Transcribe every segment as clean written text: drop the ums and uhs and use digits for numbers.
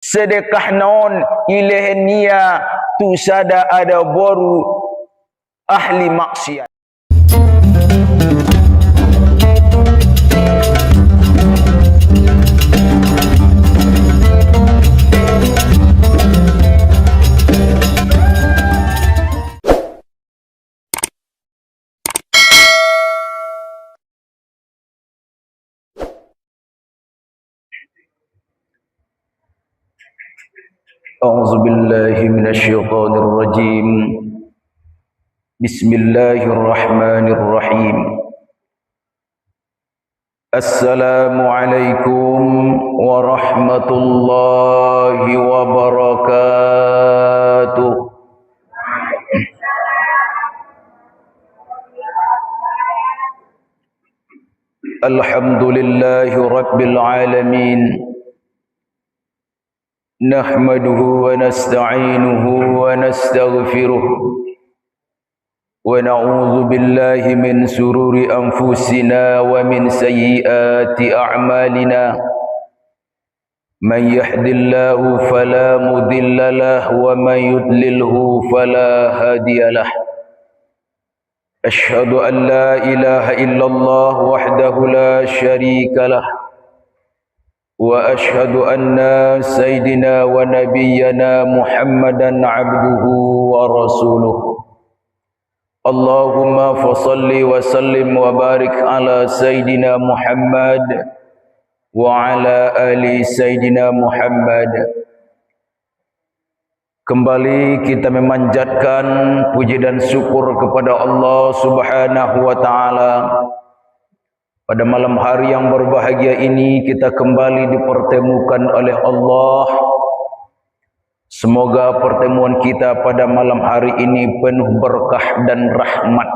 sedekah naon ilehen nia tu sada ada boru ahli maksiat. A'udzu billahi minasyaitonir rajim. Bismillahirrahmanirrahim. Assalamualaikum warahmatullahi wabarakatuh. Alhamdulillahi rabbil alamin. Nahmaduhu wa nasta'inuhu wa nastaghfiruh wa na'udzu billahi min sururi anfusina wa min sayyiati a'malina. Man yahdihillahu fala mudilla lahu wa man yudlilhu fala hadiya lahu. Ashhadu an la ilaha illallah wahdahu la syarika lahu wa ashhadu anna sayyidina wa nabiyyana Muhammadan abduhu wa rasuluh. Allahumma fasalli wa sallim wa barik ala sayyidina Muhammad wa ala ali sayyidina Muhammad. Kembali kita memanjatkan puji dan syukur kepada Allah Subhanahu wa taala. Pada malam hari yang berbahagia ini kita kembali dipertemukan oleh Allah. Semoga pertemuan kita pada malam hari ini penuh berkah dan rahmat.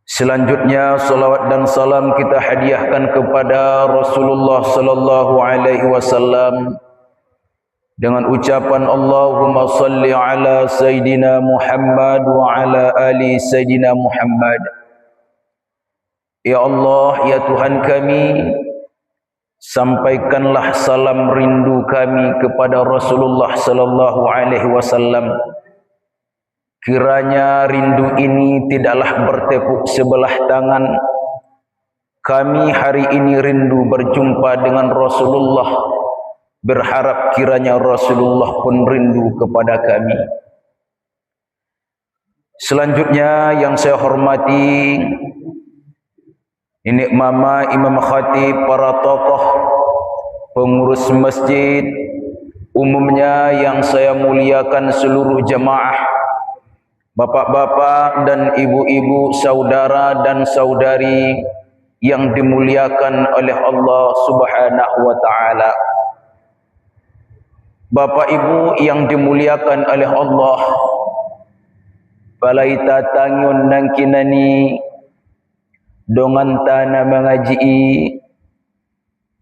Selanjutnya salawat dan salam kita hadiahkan kepada Rasulullah sallallahu alaihi wasallam dengan ucapan Allahumma salli ala sayyidina Muhammad wa ala ali sayyidina Muhammad. Ya Allah, ya Tuhan kami, sampaikanlah salam rindu kami kepada Rasulullah sallallahu alaihi wasallam. Kiranya rindu ini tidaklah bertepuk sebelah tangan. Kami hari ini rindu berjumpa dengan Rasulullah, berharap kiranya Rasulullah pun rindu kepada kami. Selanjutnya yang saya hormati ini mama, imam khatib, para tokoh, pengurus masjid, umumnya yang saya muliakan seluruh jemaah, bapak-bapak dan ibu-ibu, saudara dan saudari yang dimuliakan oleh Allah Subhanahu wa taala. Bapak ibu yang dimuliakan oleh Allah, balaita tangyun nangkinani dongan tanah mengaji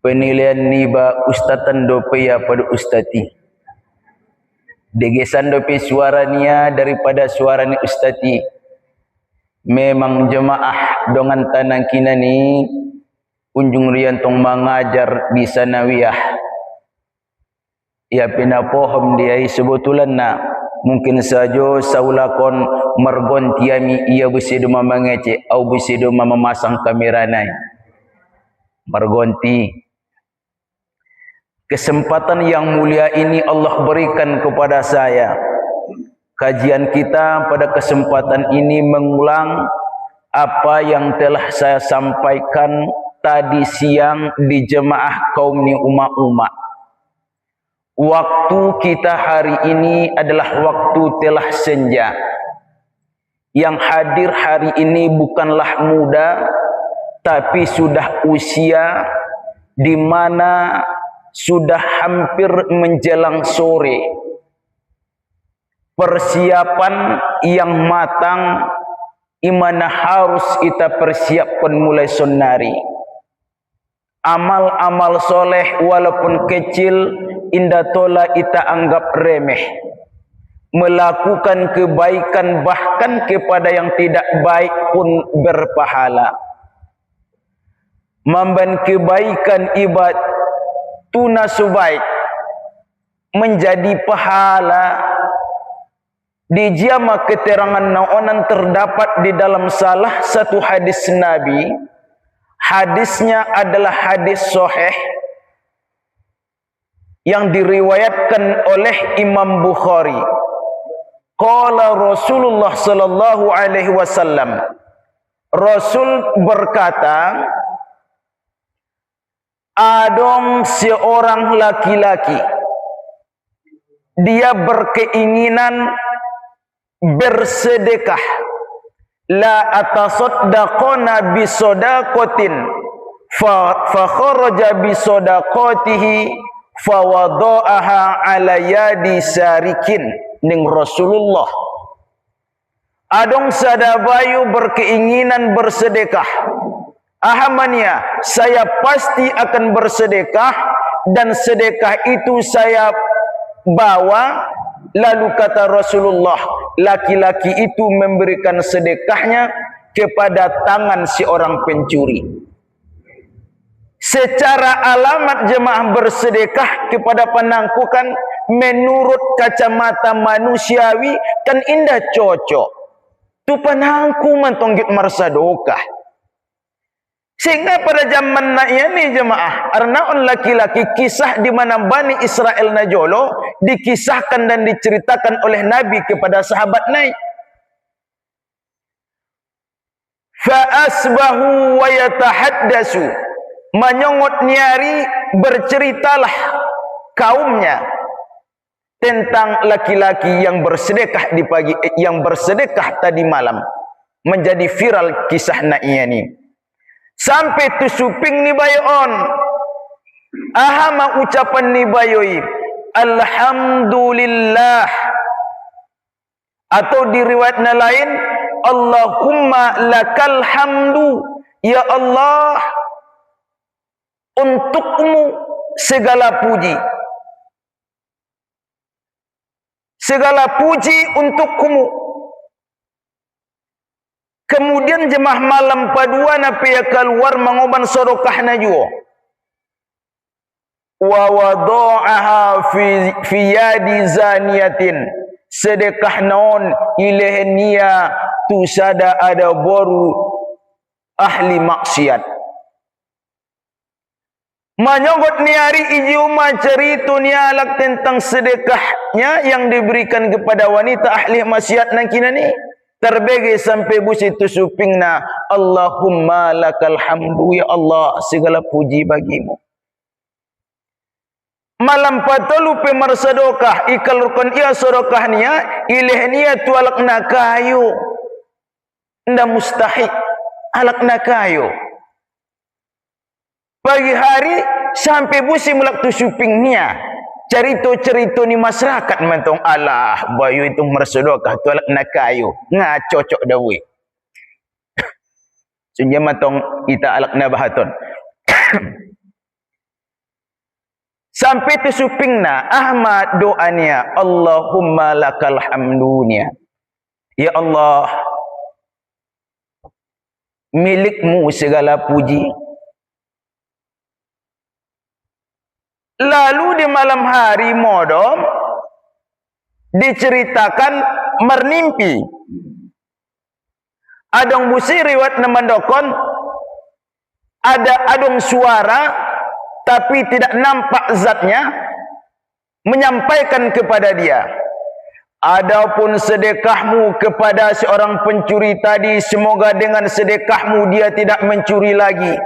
penilaian niba ustatan dopea pada ustati degesan dope suaranya daripada suara ni ustati. Memang jemaah dongan tanah kina ni unjung rian tong mengajar di sanawiyah ya pinapohom dia sebetulan na mungkin saja saulakon mergon tiami ia besido mengece au besido memasang kamera nai mergonti. Kesempatan yang mulia ini Allah berikan kepada saya. Kajian kita pada kesempatan ini mengulang apa yang telah saya sampaikan tadi siang di jemaah kaum ni umat-umat. Waktu kita hari ini adalah waktu telah senja. Yang hadir hari ini bukanlah muda, tapi sudah usia di mana sudah hampir menjelang sore. Persiapan yang matang imana harus kita persiapkan mulai sonari. Amal-amal soleh walaupun kecil indah tola kita anggap remeh. Melakukan kebaikan bahkan kepada yang tidak baik pun berpahala. Memban kebaikan tuna subaik menjadi pahala. Di jama keterangan naonan terdapat di dalam salah satu hadis Nabi. Hadisnya adalah hadis sahih yang diriwayatkan oleh Imam Bukhari. Qala Rasulullah sallallahu alaihi wasallam, Rasul berkata, adong seorang laki-laki, dia berkeinginan bersedekah, la atasaddaqana bisadaqatin fa kharaja bisadaqatihi fa wada'aha ala yadi sarikin. Ning Rasulullah adong sadabayu berkeinginan bersedekah, ahamania saya pasti akan bersedekah, dan sedekah itu saya bawa. Lalu kata Rasulullah, laki-laki itu memberikan sedekahnya kepada tangan si orang pencuri. Secara alamat jemaah bersedekah kepada penangkukan menurut kacamata manusiawi kan indah cocok. Tu penangku mentonggit marsadokah. Sehingga pada zaman ini jemaah, arnaon laki-laki, kisah di mana Bani Israel najolo dikisahkan dan diceritakan oleh Nabi kepada sahabat naik. Fa asbahu wa yatahaddasu, menyongot nyari berceritalah kaumnya tentang laki-laki yang bersedekah di pagi, yang bersedekah tadi malam. Menjadi viral kisah naiknya ini. Sampai tu suping ni bayon, ahama ucapan ni bayoi, alhamdulillah, atau di riwayatnya lain, Allahumma lakal hamdu, ya Allah, untukmu segala puji, segala puji untukmu. Kemudian jemaah malam paduan apa ya keluar mengoban sedekahna juga. Wa wada'aha fi yadi zaniyatin, sedekah naon ilehnia tu sada ada baru ahli maksiat. Menyogot ni hari ijuma cerita ni alak tentang sedekahnya yang diberikan kepada wanita ahli maksiat nang kina ni. Terbege sampai busi tu supingna, Allahumma lakal hamdu, ya Allah segala puji bagimu. Malam patolu pemar sedekah ikal rukun ia sedekahnya ilehnia tu alakna kayu. Nda mustahik alakna kayu. Pagi hari sampai busi mulak tu supingnya. Cerita-cerita ni masyarakat mentong, alah bayu itu mersedekah tu alak nak kayu ngacocok dawe. Sunja matong ita alak na bahaton. Sampai tu supingna ahmad doanya, Allahumma lakal hamdunya, ya Allah milikmu segala puji. Lalu di malam hari modom diceritakan mernimpi. Adong busi riwayat namandokon ada adong suara tapi tidak nampak zatnya menyampaikan kepada dia, adapun sedekahmu kepada seorang pencuri tadi, semoga dengan sedekahmu dia tidak mencuri lagi.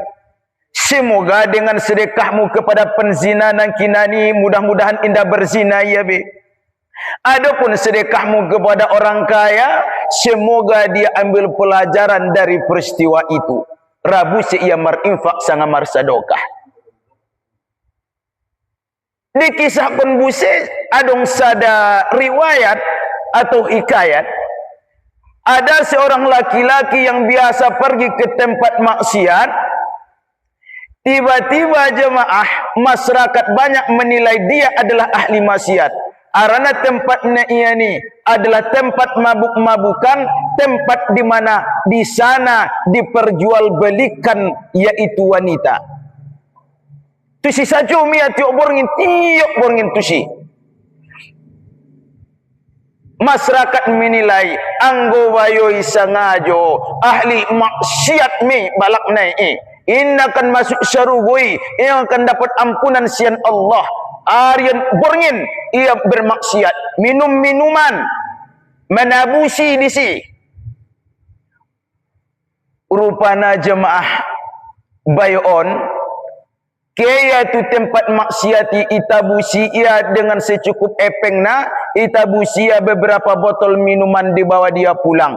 Semoga dengan sedekahmu kepada penzina nang kinani mudah-mudahan indah berzina ya be. Adapun sedekahmu kepada orang kaya, semoga dia ambil pelajaran dari peristiwa itu. Rabu ia marinfak sangat marsadokah. Dikisahkan busi adong sada riwayat atau hikayat. Ada seorang laki-laki yang biasa pergi ke tempat maksiat. Tiba-tiba jemaah masyarakat banyak menilai dia adalah ahli maksiat. Karena tempatnya ini adalah tempat mabuk-mabukan, tempat di mana di sana diperjualbelikan yaitu wanita. Tusi saja mia tiok borngin tusi. Masyarakat menilai anggo wayoi sangajo ahli maksiat mi balak nai inna akan masuk syarugoi yang akan dapat ampunan sian Allah. Aryan borngin ia bermaksiat, minum minuman, menabusi disi. Rupana jemaah bayon kaya tu tempat maksiati itabusi ia dengan secukup epengna, itabusi ia beberapa botol minuman dibawa dia pulang.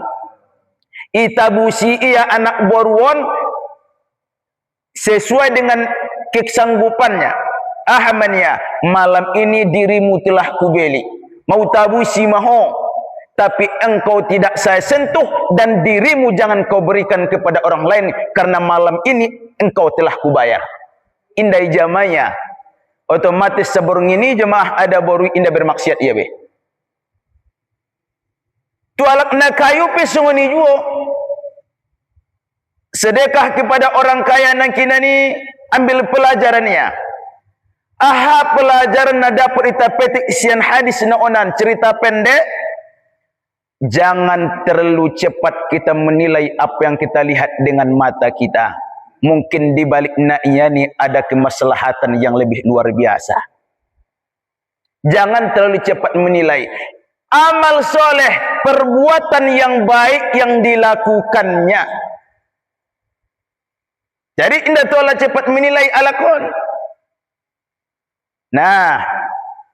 Itabusi ia anak boruon sesuai dengan kesanggupannya. Ahmania, malam ini dirimu telah kubeli. Mau tabusi maho, tapi engkau tidak saya sentuh dan dirimu jangan kau berikan kepada orang lain karena malam ini engkau telah kubayar. Indai jamanya otomatis seborong ini jemaah ada boru indah bermaksiat ia be. Tu alak na kayu pesungoni juo. Sedekah kepada orang kaya nang kinani ambil pelajarannya. Aha pelajaran na dapat ita petik isian hadis na onan cerita pendek. Jangan terlalu cepat kita menilai apa yang kita lihat dengan mata kita. Mungkin di balik naknya ni ada kemaslahatan yang lebih luar biasa. Jangan terlalu cepat menilai. Amal soleh, perbuatan yang baik yang dilakukannya. Jadi indah tola cepat menilai alakon. Nah,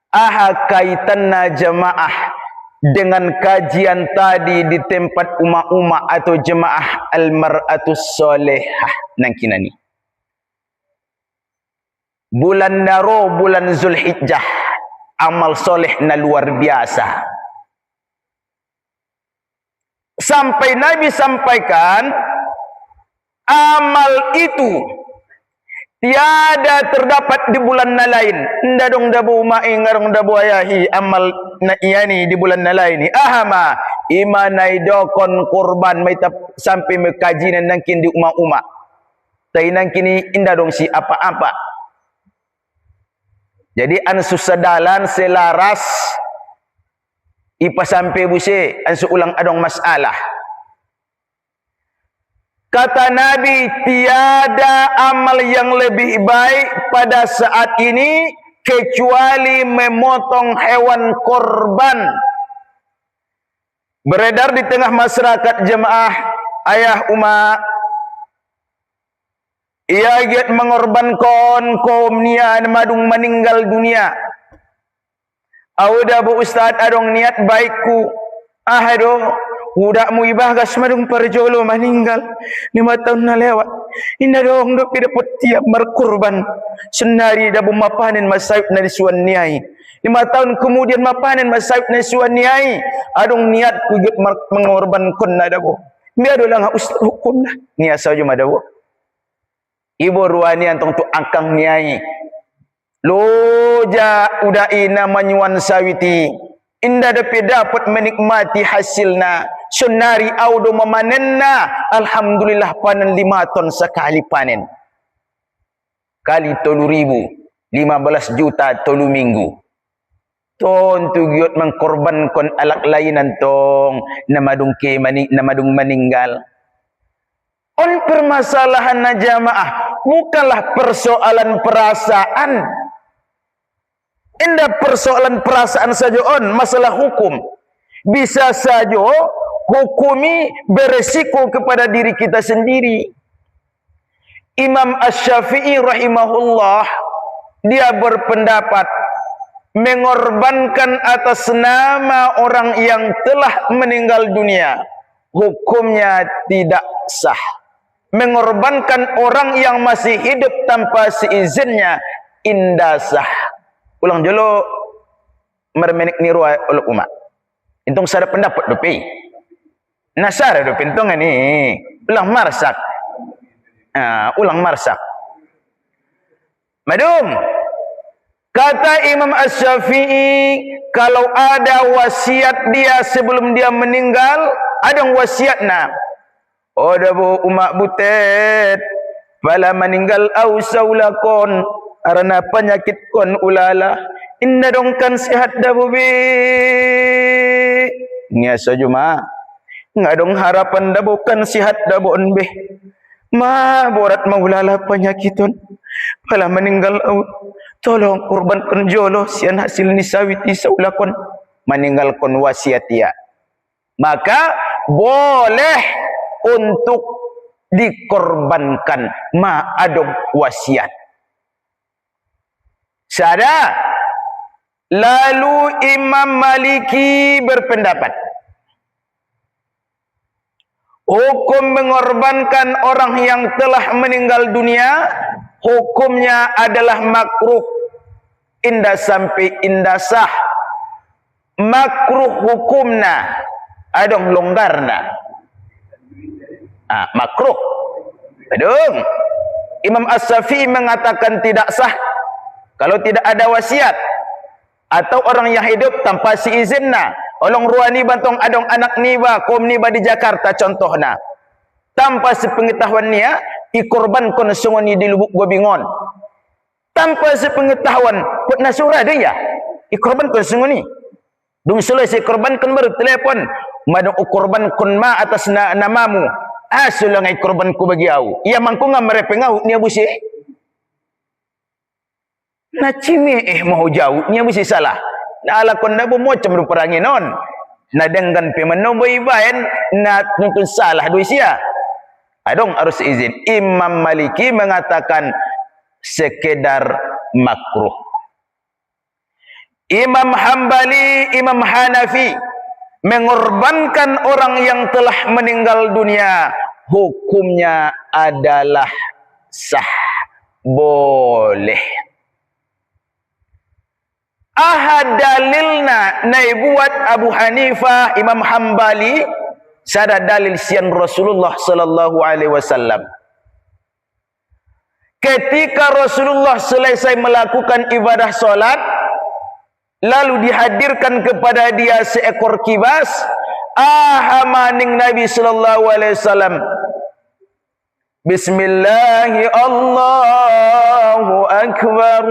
aha kaitanna jemaah dengan kajian tadi di tempat umat-umat atau jemaah al-mar'atus solehah nang kinani. Bulan Naro, bulan Zulhijjah, amal soleh na luar biasa. Sampai Nabi sampaikan, amal itu tiada terdapat di bulan na lain. Nda dong dabu mai ngarong dabu ayahi amal na iyani di bulan na lain. Ahama imanai dokon kurban mai sampai mekaji nangkin di umat-umat. Tai nangkini inda dong si apa-apa. Jadi an susadalan selaras ipa sampai buse an ulang adong masalah. Kata Nabi, tiada amal yang lebih baik pada saat ini kecuali memotong hewan korban. Beredar di tengah masyarakat jemaah ayah umat. Ia giat mengorbankan kaum niat madung meninggal dunia. Auda bu ustad adong niat baikku. Aduh. Udah mu ibahgas madung perjolo meninggal 5 tahun na lewat. Indah dong do dapat tiap merkurban senari dabu mapanen masaib na disuan niai. 5 tahun kemudian mapanen masaib na disuan niai. Adong niat ku git mengorbankan na dabu. Biado lang ustaz hukum na. Niat saja madabu. Ibu ruani antong tu angkang niai. Loja udah ina manyuan sawiti. Indah dapat menikmati hasilna. Sunari audo memanenna. Alhamdulillah panen 5 ton sekali panen. Kali 3.000. 15 juta 3 minggu. Ton tugiot mengkorbankan alak lainan tong. Namadung meninggal. On permasalahan na jamaah. Bukanlah persoalan perasaan. Indah persoalan perasaan saja on. Masalah hukum. Bisa saja hukumi beresiko kepada diri kita sendiri. Imam Asy-Syafi'i rahimahullah dia berpendapat mengorbankan atas nama orang yang telah meninggal dunia hukumnya tidak sah. Mengorbankan orang yang masih hidup tanpa seizinnya indah sah. Ulang dulu mermenik niru oleh umat. Intong sada pendapat dopi. Nasara dopi intong ini ulang marsak. Ulang marsak. Madum. Kata Imam Asy-Syafi'i, kalau ada wasiat dia sebelum dia meninggal, ada wasiatna. Oh dabu umat butet, pala meninggal au saulakon. Arana penyakit kon ulala. Inna dongkan sehat dah bubi. Nia saja ma. Ngadong harapan dah bukan sehat dah bon be. Ma borat maulala penyakiton. Pala meninggal au. Tolong kurban kon jolo sian hasil nisawiti saulakon. Meninggal kon wasiat ya. Maka boleh untuk dikorbankan ma adong wasiat. Sada. Lalu Imam Maliki berpendapat hukum mengorbankan orang yang telah meninggal dunia hukumnya adalah makruh indah sampai indah sah. Makruh hukumna adong longgarna. Makruh. Adong. Imam As-Syafi'i mengatakan tidak sah kalau tidak ada wasiat atau orang yang hidup tanpa si izinna. Olong ruani bantong adong anak niba, kaum niba di Jakarta contohna. Tanpa sepengetahuan niya, ikorban kon sungoni di Lubuk Gobingon. Tanpa sepengetahuan, put nasura dia, ikorban kon sungoni. Dung selesai korban kon baru telepon, madong ukorban kon ma atas namamu. Sulang ikorban ku bagi au. Ia mangku ngam merepengau niya busi. Na cime mau jauh nya mesti salah. Na ala kon na macam ruperangin non. Na dengan pemenom ibaen na nuntun salah doi sia. Adong harus izin. Imam Maliki mengatakan sekedar makruh. Imam Hambali, Imam Hanafi mengorbankan orang yang telah meninggal dunia hukumnya adalah sah, boleh. Dalilna nai buat Abu Hanifah, Imam Hambali sada dalil sian Rasulullah sallallahu alaihi wasallam. Ketika Rasulullah selesai melakukan ibadah salat lalu dihadirkan kepada dia seekor kibas, maning Nabi sallallahu alaihi wasallam. Bismillahi Allahu akbar.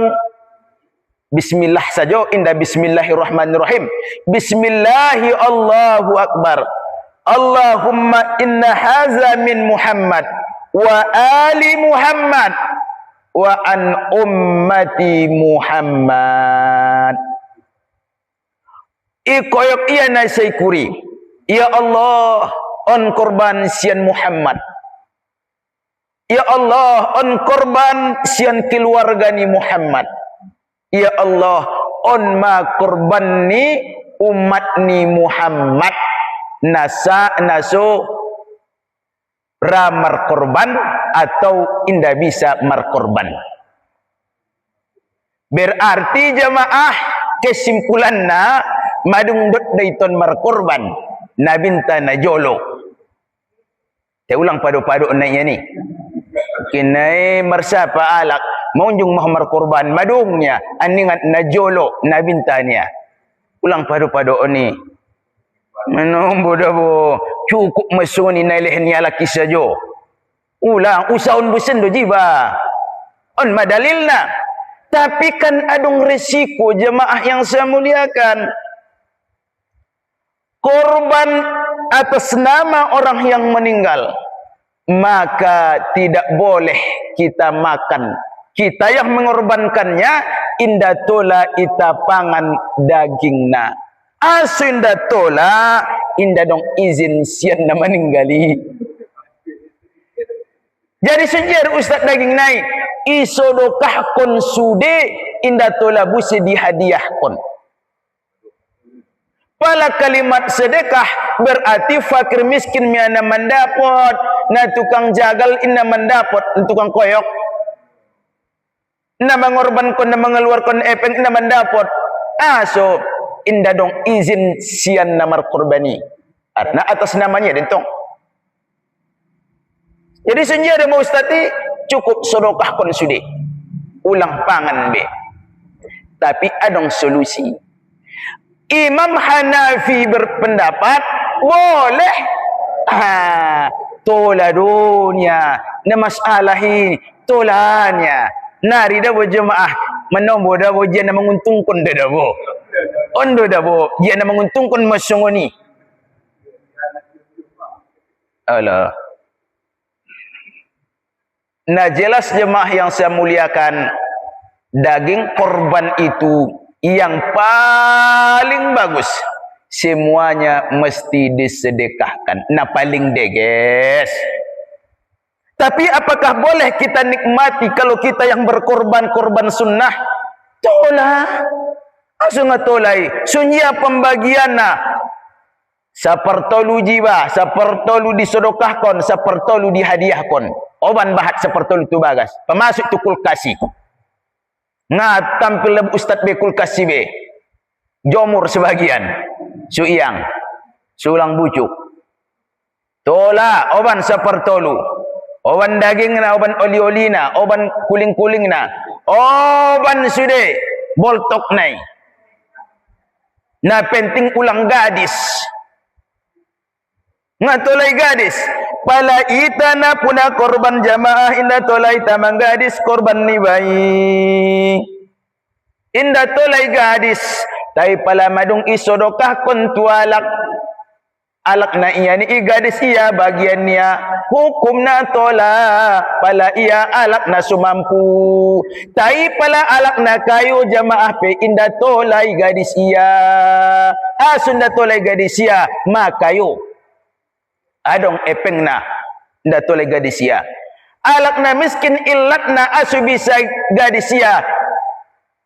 Bismillah saja indah bismillahirrahmanirrahim. Bismillahi Allahu akbar. Allahumma inna haza min Muhammad wa ali Muhammad wa an ummati Muhammad. Ikoyok iya nasaykuri. Ya Allah, on korban sian Muhammad. Ya Allah, on korban sian keluargani Muhammad. Ya Allah, on ma korban ni umat ni Muhammad naso ramar korban atau indah bisa markorban. Berarti jamaah kesimpulanna madung dot daiton markorban nabinta na jolo. Saya ulang padu-padu naiknya ni. Kinai marsapa alak maunjung mahmar korban madungnya aningat na jolo nabintanya. Ulang padu-padu ni. Menombo dabo cukup mesoni naileh ni laki sajo. Ulang usaun busen do jiba. On madalilna. Tapi kan adung resiko jemaah yang saya muliakan. Korban atas nama orang yang meninggal, maka tidak boleh kita makan. Kita yang mengorbankannya, indah tola ita pangan dagingna. Asu indah tola, indah dong izin sian na meninggali. Jadi sejar Ustaz daging naik, isodokah kon sude, indah tola busi dihadiah kon. Pala kalimat sedekah berarti fakir miskin miana mendapot, na tukang jagal inna mendapot, tukang koyok. Na mengorbankan, na mengeluarkan epeng inna mendapot. So indah dong izin sian namar korbani. Karena atas namanya dentong. Jadi senjata mau ustati cukup sedekah kon sude. Ulang pangan be. Tapi adong solusi. Imam Hanafi berpendapat boleh. Tola dunia na masalahi tolanya Nari dah bo jemaah menombo dah bo dia nak menguntungkan dah bo. Ondo dah bo dia nak menguntungkan masungoni. Alah. Nah jelas jemaah yang saya muliakan, daging korban itu yang paling bagus. Semuanya mesti disedekahkan. Nah paling deges. Tapi apakah boleh kita nikmati kalau kita yang berkorban-korban sunnah? Tolah. Langsung tolai. Sunya pembagianna. Sapertolu jiwa, sapertolu disodokahkan, sapertolu dihadiahkan. Oban bahat sapertolu tu bagas. Pemasuk tu kulkasi. Ngat tampil lebih ustaz be kulkasi be. Jomur sebagian. Suiyang. Sulang bucuk. Tola oban sapertolu. Oban daging na, oban oli-oli na, oban kuling-kuling na. Oban sude boltok nai. Na penting ulang gadis. Ngatolai gadis. Pala itana puna korban jamaah inda tolai tamang gadis korban ni bayi. Inda tolai gadis. Tapi pala madung isodokah kontualak. Alak na iya ni gadis iya bagian niya. Hukum na tola. Pala iya alak na sumampu. Tapi pala alak na kayo jamaah pe inda tolai gadis iya. Asun da tolai gadis iya. Makayo. Adong epeng na datole gadisia. Alak na miskin ilat na asu bisa gadisia.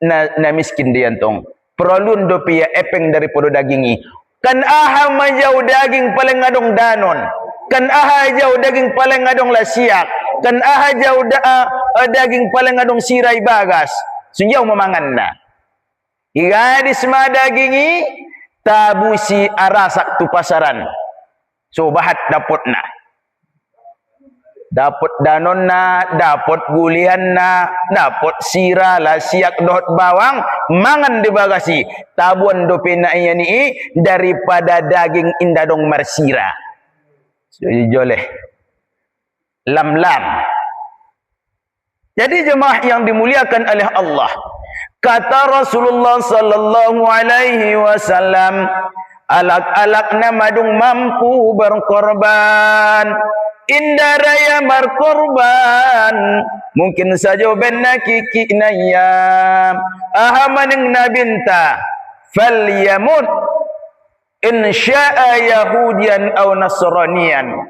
Na miskin diantong. Perolun do pia epeng daripada dagingi. Kan aha majau daging paling adong danon. Kan aha jau daging paling adong lasiak. Kan aha jau daging paling adong sirai bagas. Sunjau memangan na. Gadis ma dagingi tabusi arasak tu pasaran. So bahat dapat na. Dapat danon na, dapat gulian na, dapat sira lah siak dot bawang, mangan di bagasi. Tabuan do pena ni daripada daging indadong marsira. So joleh. Lam-lam. Jadi jemaah yang dimuliakan oleh Allah, kata Rasulullah sallallahu alaihi wasallam, alak-alak na madung mampu berkorban. Indah raya berkorban. Mungkin saja benna kiki nayam. Aha maning nabinta. Falyamut. Insya'a Yahudian atau Nasranian.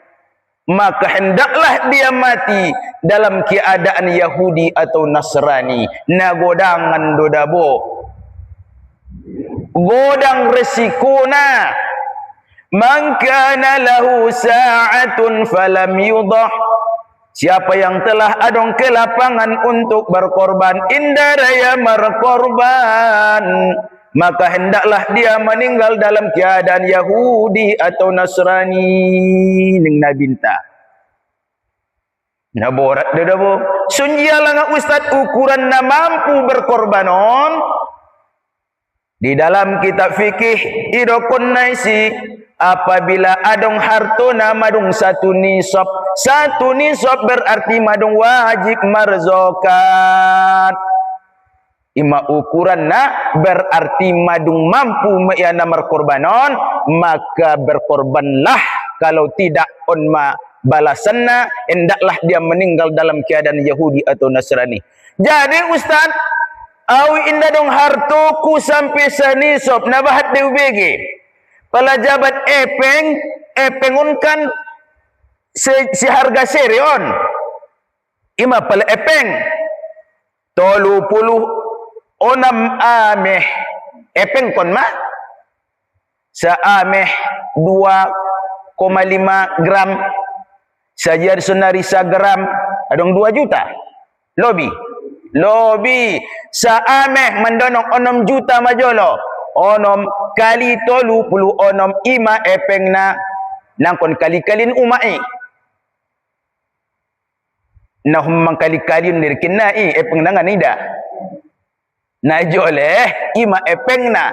Maka hendaklah dia mati dalam keadaan Yahudi atau Nasrani. Nagodangan dodabo. Godang resikona. Man kana lahu sa'atun falam yudah. Siapa yang telah adong kelapangan untuk berkorban, indaraya berkorban, maka hendaklah dia meninggal dalam keadaan Yahudi atau Nasrani ning nabinta. Naborat dedabo. Sunjialah nga ustaz ukuran na mampu berkorbanon. Di dalam kitab fikih idokun naisi, apabila adong harto na madung satu nisab berarti madung wajib marzokat. Ima ukuran na berarti madung mampu meyana merkorbanon, maka berkorbanlah. Kalau tidak onma balasanna, hendaklah dia meninggal dalam keadaan Yahudi atau Nasrani. Jadi ustaz, awi inda dong hartoku sampai sanisop nabahat de UBG. Pala jabat epengun kan si harga serion. Ima pala epeng 36 ameh. Epeng kon mah sa ameh 2,5 gram. Sajar sunari sa gram adong 2 juta. Lobi sa ameh mendonong 6 juta majolo. Onom kali 36 ima epeng na nangkon kali-kalin umai. Nah humang kali-kalin nirkin na epeng na nga nida. Najoleh ima epeng na.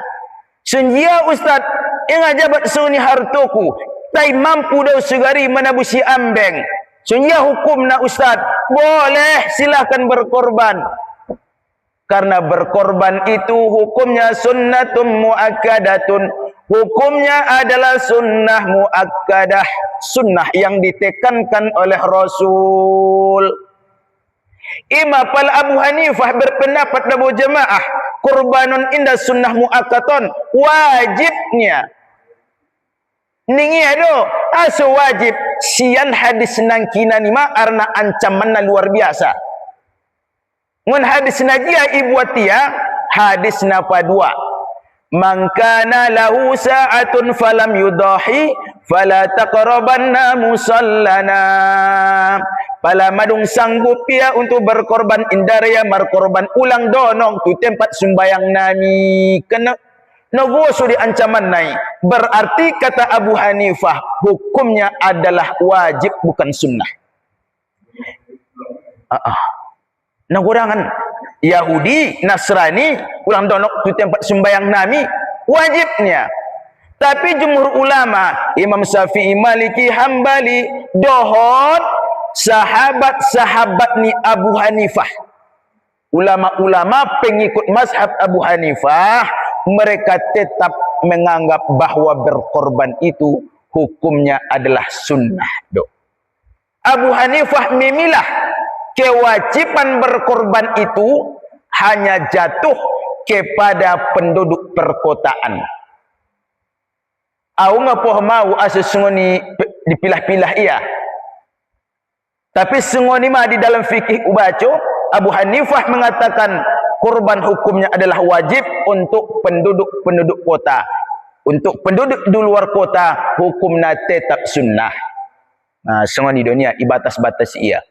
Sunjia ustad, inga jabat suni hartoku. Tai mampu daw sugari menabusi ambeng. Sunjia hukum na ustad, boleh silahkan berkorban. Karena berkorban itu hukumnya sunnatum muakkadatun. Hukumnya adalah sunnah muakkadah, sunnah yang ditekankan oleh Rasul. Imam Abu Hanifah berpendapat dalam jemaah kurbanun inda sunnah muakkaton, wajibnya ningi ado aso wajib sian hadis nang kina nima arna ancaman luar biasa. Ngun hadis najia ibuatia hadis napa dua. Man kana lahu sa'atun falam yudahi fala taqrabanna musallana. Pala madung sanggup ya untuk berkorban indaraya berkorban ulang donong tu tempat sembayang nami kena nogoso di ancaman nai. Berarti kata Abu Hanifah hukumnya adalah wajib bukan sunnah. Nagurangan Yahudi, Nasrani ulang donok tu tempat sembayang nami wajibnya. Tapi jumhur ulama Imam Syafi'i, Maliki, Hambali dohon sahabat-sahabat ni Abu Hanifah, ulama-ulama pengikut mazhab Abu Hanifah, mereka tetap menganggap bahwa berkorban itu hukumnya adalah sunnah. Abu Hanifah memilah kewajiban berkorban itu hanya jatuh kepada penduduk perkotaan. Aku ngapoh mau asusungoni dipilah-pilah ia. Tapi sungoni mah di dalam fikih ubaco, Abu Hanifah mengatakan kurban hukumnya adalah wajib untuk penduduk-penduduk kota. Untuk penduduk di luar kota hukumnya tetap sunnah. Nah, sungoni dunia ibatas-batas ia.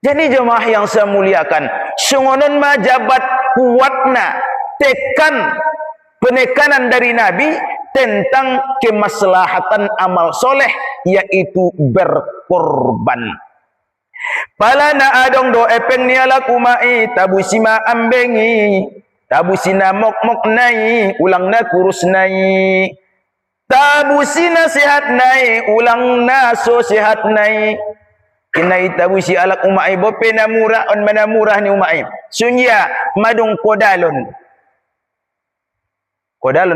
Jadi jemaah yang saya muliakan, sungonon mah jabat kuatna tekan penekanan dari Nabi tentang kemaslahatan amal soleh, yaitu berkorban. Palana adong do epeng niala kumai tabusima ambengi tabusina mok-mok nai ulang na kurus nai tabusina sehat nai ulang na so sehat nai kinai tabusi alak umai bope na murah on mana murah ni umai sunya madung kodalon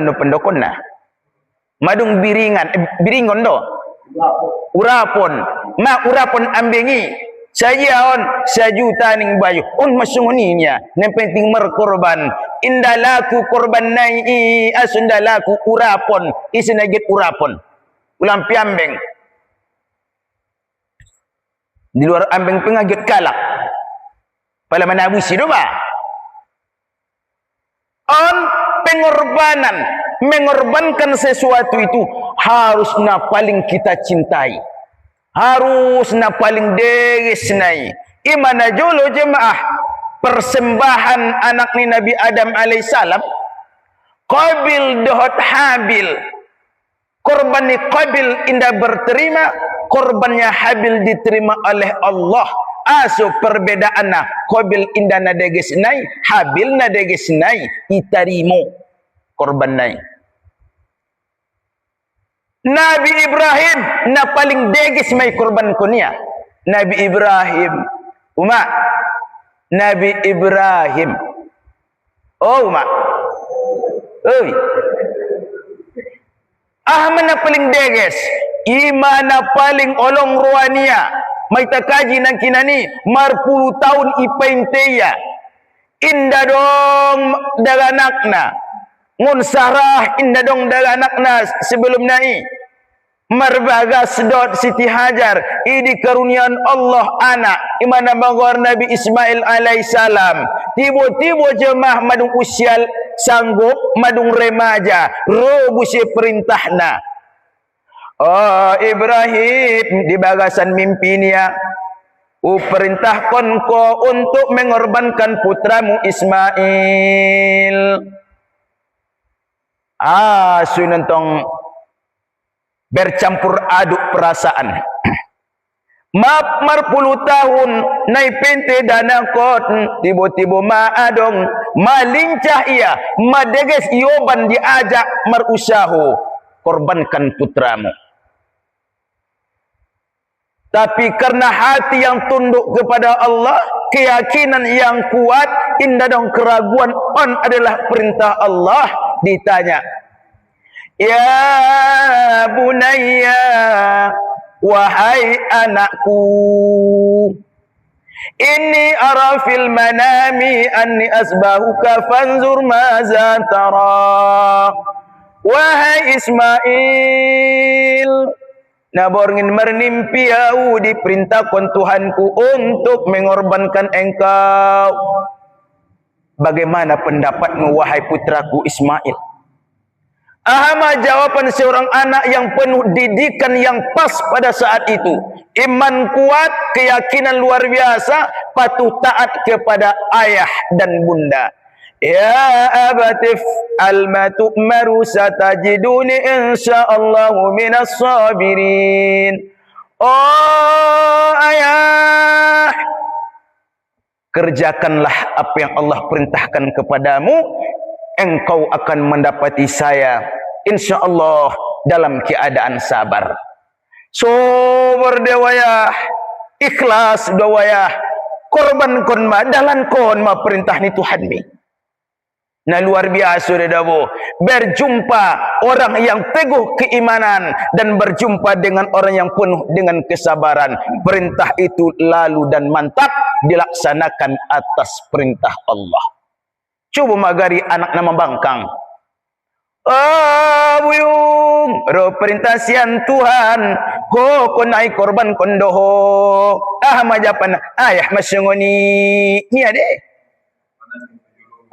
no pendokon na madung biringon do urapon ambengi saya on sajuta ning bayu on masungoninya yang penting merkorban indalaku korban nai asundalaku urapon isinagit urapon ulang piambeng di luar ambeng pengagit kalak pala manabusi do ba on pengorbanan mengorbankan sesuatu itu harus na paling kita cintai, harus na paling degesnai. Imana jolo jemaah persembahan anak ni Nabi Adam alaihissalam, Qabil dohot Habil, korban ni Qabil indah berterima, korbannya Habil diterima oleh Allah. Aso perbedaanna Qabil indah na degesnai, Habil na degesnai, itarimo korban nai. Nabi Ibrahim na paling degis may korban kunia. Nabi Ibrahim Nabi Ibrahim oi ahman na paling deges imana paling olong ruania may takaji ng kinani marpuluh tahun ipainteya inda dong daganak na ngun sarah inda dong daganak na sebelum nai marbaga sedot Siti Hajar ini karunian Allah anak imana mangor Nabi Ismail alaihissalam tibo-tibo jemah madung usial sanggup madung remaja robusi perintahna Ibrahim di bagasan mimpinya perintahkan ko untuk mengorbankan putramu Ismail sunentong bercampur aduk perasaan. Maaf marpuluh tahun nai pente dana kot tibo-tibo maadong malincah ia madeges ioban diajak marusaho korbankan putramu. Tapi karena hati yang tunduk kepada Allah, keyakinan yang kuat, indah dong keraguan on adalah perintah Allah, ditanya, ya bunayya, wahai anakku, inni ara fil manami anni asbahuka fanzur maza tara. Wahai Ismail, naborngin mernimpi au diperintahkan Tuhanku untuk mengorbankan engkau. Bagaimana pendapatmu wahai putraku Ismail? Ahama jawaban seorang anak yang penuh didikan yang pas pada saat itu. Iman kuat, keyakinan luar biasa, patuh taat kepada ayah dan bunda. Ya abatif al-matu'maru satajiduni insyaallahu minas sabirin. Oh ayah, kerjakanlah apa yang Allah perintahkan kepadamu, engkau akan mendapati saya insyaallah dalam keadaan sabar. So berdewaya, ikhlas dewaya, korban kon ma dalan kon ma perintah ni Tuhan mi. Nah luar biasa dadawo, berjumpa orang yang teguh keimanan dan berjumpa dengan orang yang penuh dengan kesabaran. Perintah itu lalu dan mantap dilaksanakan atas perintah Allah. Coba magari anak nama bangkang. Oh buyung, roh perintah sian Tuhan, ho konai korban kondoho. Ah majapan ayah masyengoni ni ade.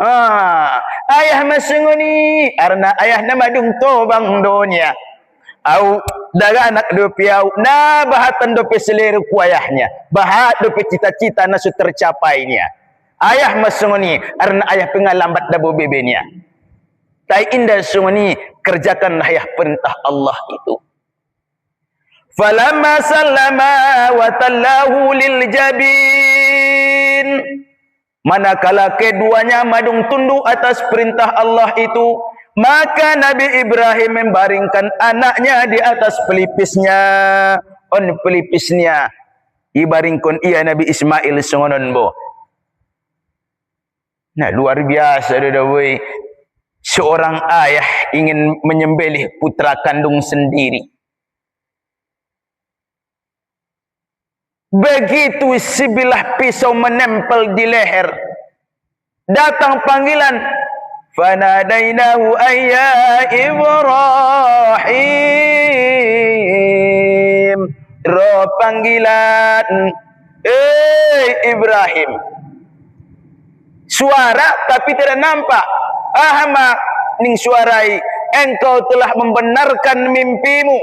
Ayah masengoni arna ayah nama dung tobang donya au daga anak do piau na bahatan do peseleru ku ayahnya bahat do cita-cita nasu tercapainya ayah masengoni arna ayah pengalambat dabo bebenya tai indah sungoni kerjakanlah ayah perintah Allah itu. Falamma sallama wa tallahu lil jabin, manakala keduanya madung tunduk atas perintah Allah itu, maka Nabi Ibrahim membaringkan anaknya di atas pelipisnya. On pelipisnya ibaringkan ia Nabi Ismail songonon bo. Nah luar biasa dawai, seorang ayah ingin menyembelih putra kandung sendiri. Begitu sebilah pisau menempel di leher, datang panggilan, fanadainahu ayya Ibrahim, roh panggilan, Ibrahim. Suara tapi tidak nampak. Ahma ning suarai, engkau telah membenarkan mimpimu.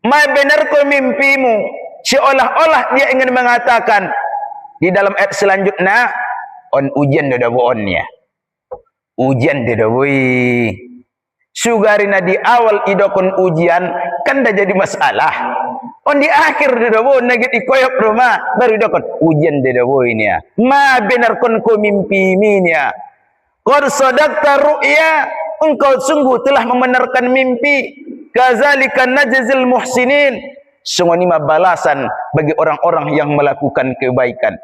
Ma benarkan mimpimu. Seolah-olah dia ingin mengatakan di dalam ayat selanjutnya, on ujian dah onnya. Ujian dah woi. Sugarina di awal idokon ujian kan dah jadi masalah. On di akhir dah woi nagit ikoyok rumah baru idokon ujian dah woi nya. Ma benarkan ko mimpi minya. Qad sadaqta ru'ya, engkau sungguh telah membenarkan mimpi. Kazalika najzil muhsinin, semua ini balasan bagi orang-orang yang melakukan kebaikan.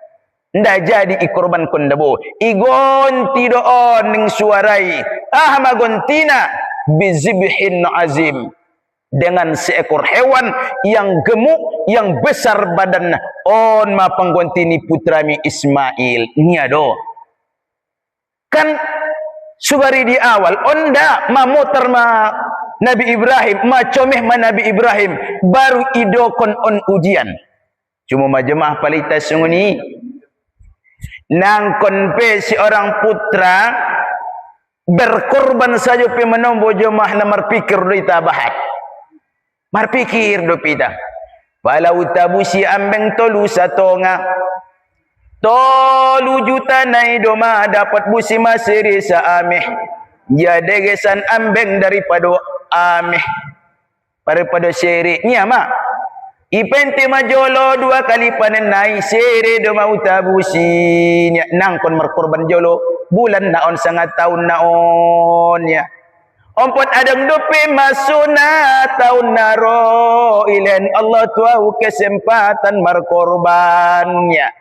Ndak jadi ikorban kondabo igonti doon ning suarai magontina bizibhin azim, dengan seekor hewan yang gemuk yang besar badan on ma panggontini putrami Ismail niado. Kan sugari di awal onda mamutar ma Nabi Ibrahim, macomeh ma Nabi Ibrahim, baru idokon on ujian. Cuma majemah palita sunguni, nangkon pe si orang putra berkorban saja pe menombo jemah na marpikir do itabahat. Marpikir do pita. Walau tabusi ambeng tolu satonga, tolu juta nai doma dapat busi masiri saameh. Jadi gesan ambeng daripada ameh daripada seri ni ama ipente majolo 2 kali panen nai seri do mau tabusi nang kon merkorban jolo bulan naon sangat tahun naon ya Ompot adang dope masuna tahun naro ilen Allah tuau kesempatan markorbannya.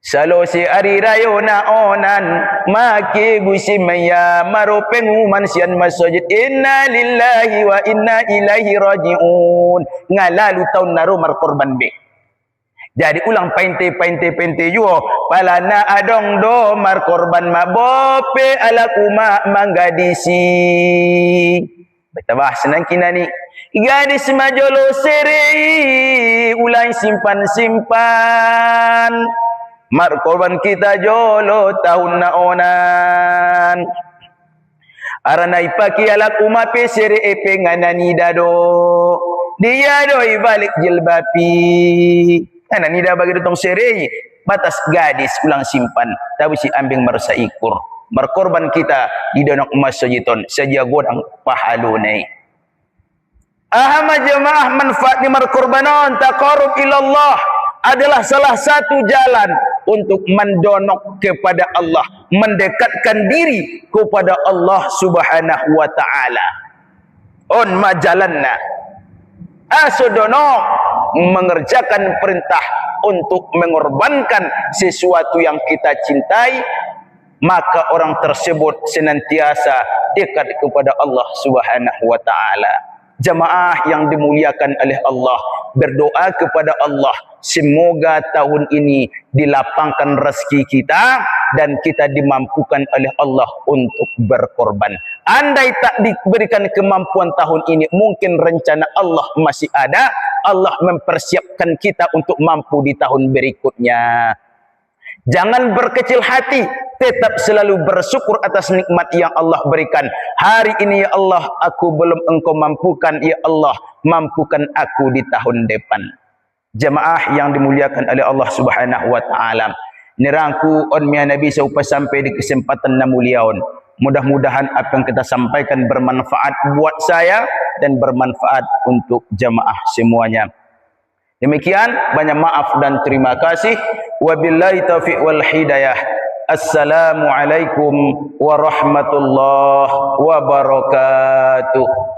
Salo si ari rayo na onan maki gusi maya maro penguman sian masjid inna lillahi wa inna ilaihi rajiun ngalalu tahun naro markorban be. Jadi ulang pente juo palana adong do mar korban mabope ala kuma manggadisi. Betawah senang kina ni. Gadis majolo seri ulai simpan. Mar korban kita jolo tahun naonan. Aranai paki ala kuma pe seri epe nganani dado. Dia doi balik jilbapi. Karena ni dah bagi datang seri batas gadis ulang simpan tapi si ambing merasa ikur berkorban kita di donok masjiton saja godang pahalunai. Ahmad jemaah manfaat di berkorbanon taqarrub ilallah adalah salah satu jalan untuk mendonok kepada Allah, mendekatkan diri kepada Allah Subhanahu wa taala. On majalanna asodonok mengerjakan perintah untuk mengorbankan sesuatu yang kita cintai, maka orang tersebut senantiasa dekat kepada Allah Subhanahu wa taala. Jamaah yang dimuliakan oleh Allah, berdoa kepada Allah semoga tahun ini dilapangkan rezeki kita dan kita dimampukan oleh Allah untuk berkorban. Andai tak diberikan kemampuan tahun ini, mungkin rencana Allah masih ada. Allah mempersiapkan kita untuk mampu di tahun berikutnya. Jangan berkecil hati, tetap selalu bersyukur atas nikmat yang Allah berikan. Hari ini ya Allah, aku belum engkau mampukan, ya Allah, mampukan aku di tahun depan. Jemaah yang dimuliakan oleh Allah Subhanahu wa taala. Nirangku on mia Nabi saupa sampai di kesempatan namuliaon. Mudah-mudahan apa yang kita sampaikan bermanfaat buat saya dan bermanfaat untuk jemaah semuanya. Demikian, banyak maaf dan terima kasih. Wabillahi taufiq wal hidayah. Assalamualaikum warahmatullahi wabarakatuh.